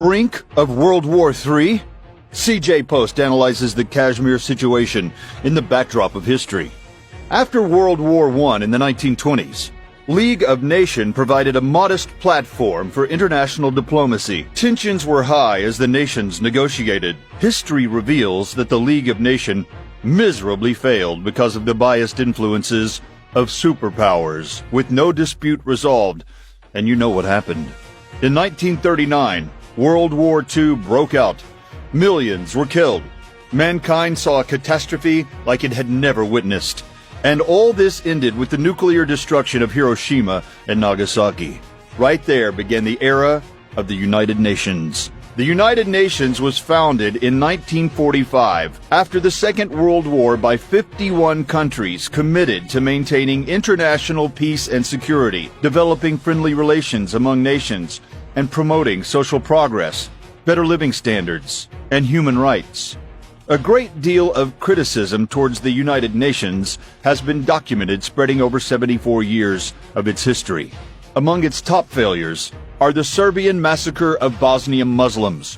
Brink of World War III? CJ Post analyzes the Kashmir situation in the backdrop of history. After World War I in the 1920s, League of Nations provided a modest platform for international diplomacy. Tensions were high as the nations negotiated. History reveals that the League of Nations miserably failed because of the biased influences of superpowers, with no dispute resolved. And you know what happened. In 1939, World War II broke out. Millions were killed. Mankind saw a catastrophe like it had never witnessed. And all this ended with the nuclear destruction of Hiroshima and Nagasaki. Right there began the era of the United Nations. The United Nations was founded in 1945 after the Second World War by 51 countries committed to maintaining international peace and security, developing friendly relations among nations, and promoting social progress, better living standards, and human rights. A great deal of criticism towards the United Nations has been documented spreading over 74 years of its history. Among its top failures are the Serbian massacre of Bosnian Muslims,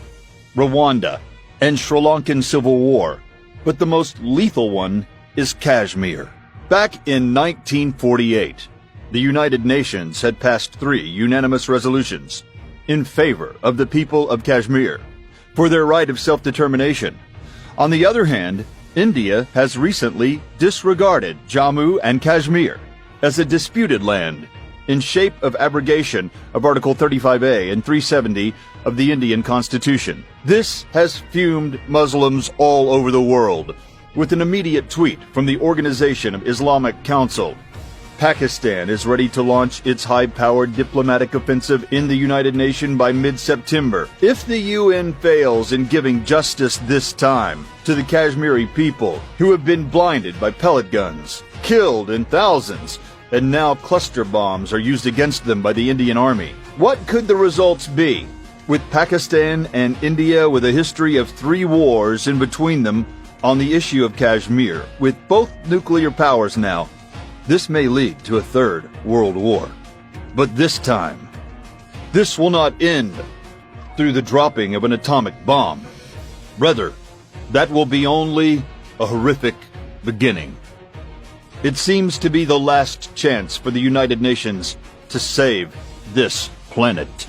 Rwanda, and Sri Lankan civil war, but the most lethal one is Kashmir. Back in 1948, the United Nations had passed 3 unanimous resolutions in favor of the people of Kashmir for their right of self-determination. On the other hand, India has recently disregarded Jammu and Kashmir as a disputed land in shape of abrogation of Article 35A and 370 of the Indian Constitution. This has fumed Muslims all over the world. With an immediate tweet from the Organization of Islamic Council, Pakistan is ready to launch its high-powered diplomatic offensive in the United Nations by mid-September. If the UN fails in giving justice this time to the Kashmiri people who have been blinded by pellet guns, killed in thousands, and now cluster bombs are used against them by the Indian Army, what could the results be? With Pakistan and India with a history of 3 wars in between them on the issue of Kashmir, with both nuclear powers now, this may lead to a 3rd World War. But this time, this will not end through the dropping of an atomic bomb. Rather, that will be only a horrific beginning. It seems to be the last chance for the United Nations to save this planet.